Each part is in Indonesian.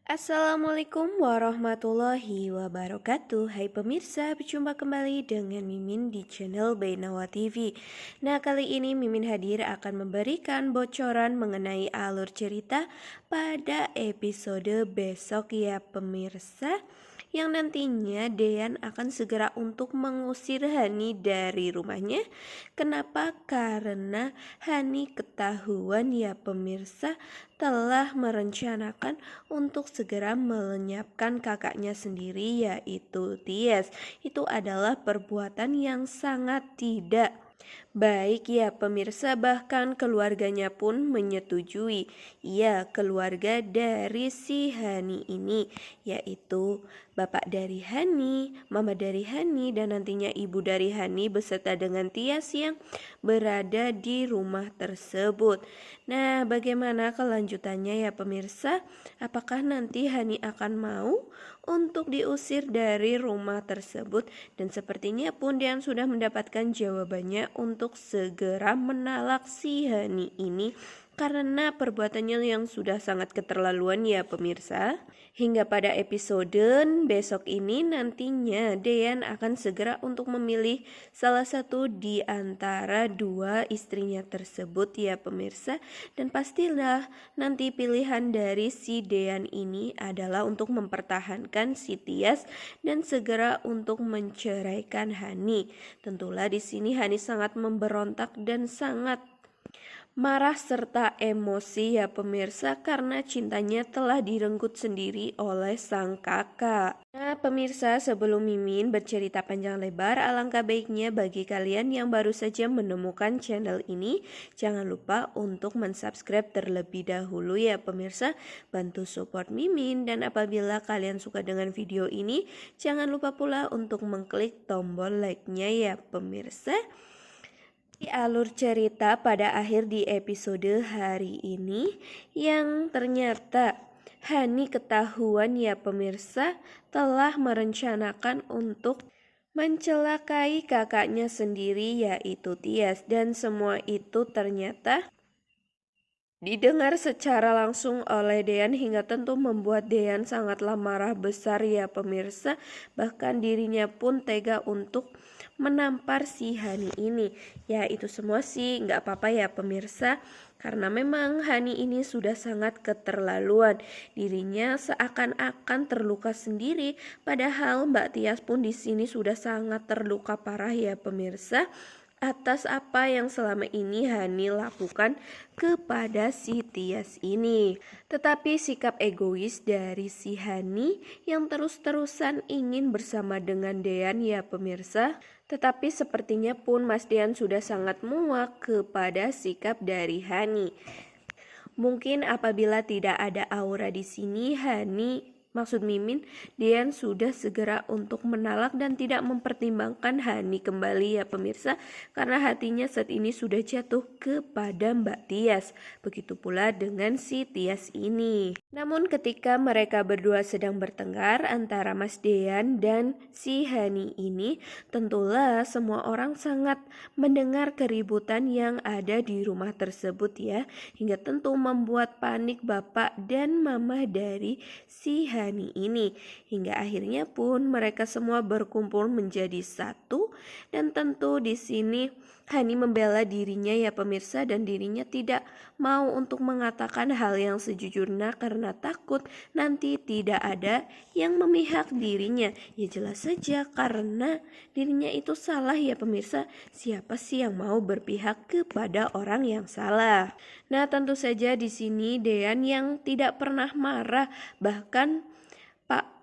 Assalamualaikum warahmatullahi wabarakatuh. Hai pemirsa, berjumpa kembali dengan Mimin di channel Bainawa TV. Nah, kali ini Mimin hadir akan memberikan bocoran mengenai alur cerita pada episode besok ya pemirsa, yang nantinya Dean akan segera untuk mengusir Hani dari rumahnya. Kenapa? Karena Hani ketahuan ya pemirsa telah merencanakan untuk segera melenyapkan kakaknya sendiri yaitu Tias. Itu adalah perbuatan yang sangat tidak baik ya pemirsa, bahkan keluarganya pun menyetujui. Ya, keluarga dari si Hani ini, yaitu bapak dari Hani, mama dari Hani, dan nantinya ibu dari Hani beserta dengan Tias yang berada di rumah tersebut. Nah, bagaimana kelanjutannya ya pemirsa? Apakah nanti Hani akan mau untuk diusir dari rumah tersebut? Dan sepertinya pun Dean sudah mendapatkan jawabannya untuk segera menalak si Hani ini karena perbuatannya yang sudah sangat keterlaluan ya pemirsa. Hingga pada episode besok ini nantinya Dean akan segera untuk memilih salah satu di antara dua istrinya tersebut ya pemirsa. Dan pastilah nanti pilihan dari si Dean ini adalah untuk mempertahankan si Tias dan segera untuk menceraikan Hani. Tentulah di sini Hani sangat memberontak dan sangat marah serta emosi ya pemirsa karena cintanya telah direnggut sendiri oleh sang kakak. Nah pemirsa, sebelum Mimin bercerita panjang lebar, alangkah baiknya bagi kalian yang baru saja menemukan channel ini, jangan lupa untuk mensubscribe terlebih dahulu ya pemirsa. Bantu support Mimin, dan apabila kalian suka dengan video ini, jangan lupa pula untuk mengklik tombol like-nya ya pemirsa. Di alur cerita pada akhir di episode hari ini yang ternyata Hani ketahuan ya pemirsa telah merencanakan untuk mencelakai kakaknya sendiri yaitu Tias, dan semua itu ternyata didengar secara langsung oleh Dean hingga tentu membuat Dean sangatlah marah besar ya pemirsa. Bahkan dirinya pun tega untuk menampar si Hani ini. Ya itu semua sih nggak apa-apa ya pemirsa, karena memang Hani ini sudah sangat keterlaluan. Dirinya seakan-akan terluka sendiri, padahal Mbak Tias pun di sini sudah sangat terluka parah ya pemirsa atas apa yang selama ini Hani lakukan kepada si Tias ini. Tetapi sikap egois dari si Hani yang terus-terusan ingin bersama dengan Dean ya pemirsa. Tetapi sepertinya pun Mas Dean sudah sangat muak kepada sikap dari Hani. Mungkin apabila tidak ada Aura di sini, maksud Mimin, Dean sudah segera untuk menalak dan tidak mempertimbangkan Hani kembali ya pemirsa, karena hatinya saat ini sudah jatuh kepada Mbak Tias. Begitu pula dengan si Tias ini. Namun ketika mereka berdua sedang bertengkar antara Mas Dean dan si Hani ini, tentulah semua orang sangat mendengar keributan yang ada di rumah tersebut ya, hingga tentu membuat panik bapak dan mama dari si Hani ini. Hingga akhirnya pun mereka semua berkumpul menjadi satu, dan tentu di sini Hani membela dirinya ya pemirsa, dan dirinya tidak mau untuk mengatakan hal yang sejujurnya karena takut nanti tidak ada yang memihak dirinya. Ya jelas saja karena dirinya itu salah ya pemirsa. Siapa sih yang mau berpihak kepada orang yang salah? Nah, tentu saja di sini Dean yang tidak pernah marah, bahkan Pak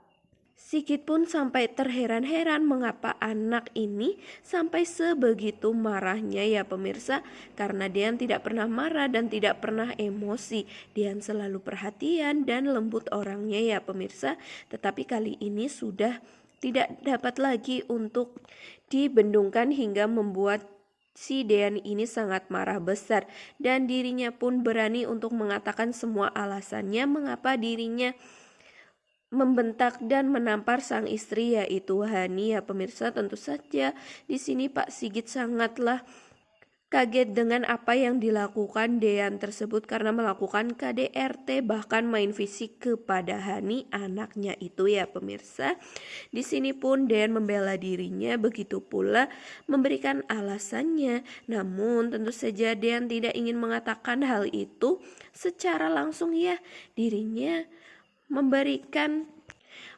Sigit pun sampai terheran-heran mengapa anak ini sampai sebegitu marahnya ya pemirsa, karena Dean tidak pernah marah dan tidak pernah emosi. Dean selalu perhatian dan lembut orangnya ya pemirsa, tetapi kali ini sudah tidak dapat lagi untuk dibendungkan hingga membuat si Dean ini sangat marah besar, dan dirinya pun berani untuk mengatakan semua alasannya mengapa dirinya membentak dan menampar sang istri yaitu Hani ya pemirsa. Tentu saja di sini Pak Sigit sangatlah kaget dengan apa yang dilakukan Dean tersebut karena melakukan KDRT bahkan main fisik kepada Hani anaknya itu ya pemirsa. Di sini pun Dean membela dirinya, begitu pula memberikan alasannya. Namun tentu saja Dean tidak ingin mengatakan hal itu secara langsung ya. Dirinya memberikan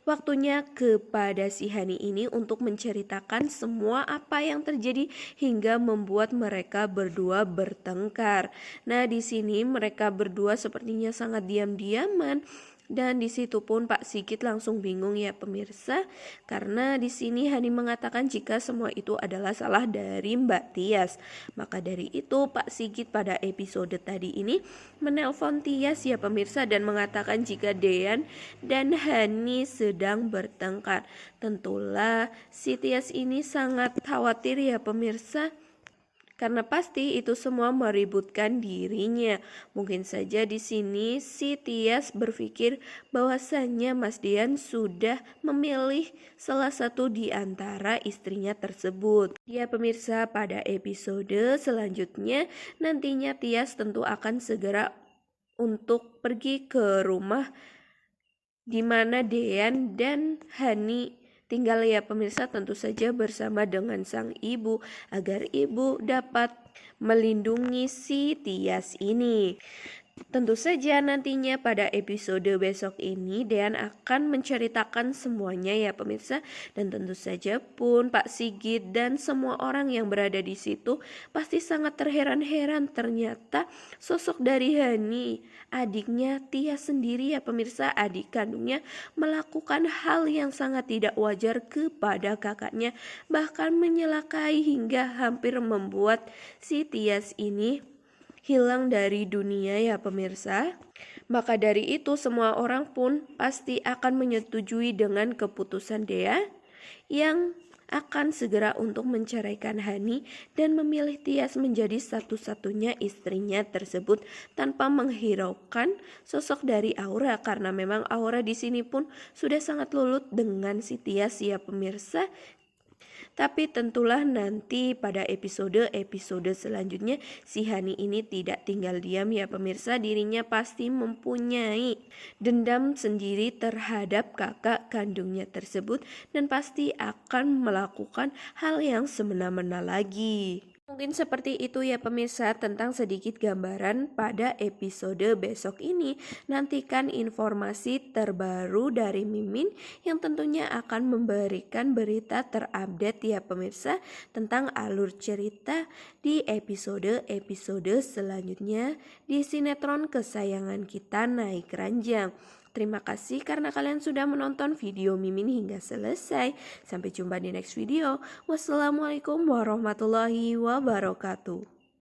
waktunya kepada si Hani ini untuk menceritakan semua apa yang terjadi hingga membuat mereka berdua bertengkar. Nah, di sini mereka berdua sepertinya sangat diam-diaman. Dan di situ pun Pak Sigit langsung bingung ya pemirsa, karena di sini Hani mengatakan jika semua itu adalah salah dari Mbak Tias. Maka dari itu Pak Sigit pada episode tadi ini menelpon Tias ya pemirsa dan mengatakan jika Dean dan Hani sedang bertengkar. Tentulah si Tias ini sangat khawatir ya pemirsa, karena pasti itu semua meributkan dirinya. Mungkin saja di sini si Tias berpikir bahwasannya Mas Dian sudah memilih salah satu di antara istrinya tersebut. Ya pemirsa, pada episode selanjutnya nantinya Tias tentu akan segera untuk pergi ke rumah di mana Dean dan Hani tinggal ya pemirsa, tentu saja bersama dengan sang ibu agar ibu dapat melindungi si Tias ini. Tentu saja nantinya pada episode besok ini Dean akan menceritakan semuanya ya pemirsa, dan tentu saja pun Pak Sigit dan semua orang yang berada di situ pasti sangat terheran-heran ternyata sosok dari Hani, adiknya Tias sendiri ya pemirsa, adik kandungnya melakukan hal yang sangat tidak wajar kepada kakaknya, bahkan menyelakai hingga hampir membuat si Tias ini hilang dari dunia ya pemirsa. Maka dari itu semua orang pun pasti akan menyetujui dengan keputusan Dea yang akan segera untuk menceraikan Hani dan memilih Tias menjadi satu-satunya istrinya tersebut tanpa menghiraukan sosok dari Aura, karena memang Aura di sini pun sudah sangat lulut dengan si Tias ya pemirsa. Tapi tentulah nanti pada episode selanjutnya si Hani ini tidak tinggal diam ya pemirsa, dirinya pasti mempunyai dendam sendiri terhadap kakak kandungnya tersebut dan pasti akan melakukan hal yang semena-mena lagi. Mungkin seperti itu ya pemirsa tentang sedikit gambaran pada episode besok ini. Nantikan informasi terbaru dari Mimin yang tentunya akan memberikan berita terupdate ya pemirsa tentang alur cerita di episode-episode selanjutnya di sinetron kesayangan kita Naik Ranjang. Terima kasih karena kalian sudah menonton video Mimin hingga selesai. Sampai jumpa di next video. Wassalamualaikum warahmatullahi wabarakatuh.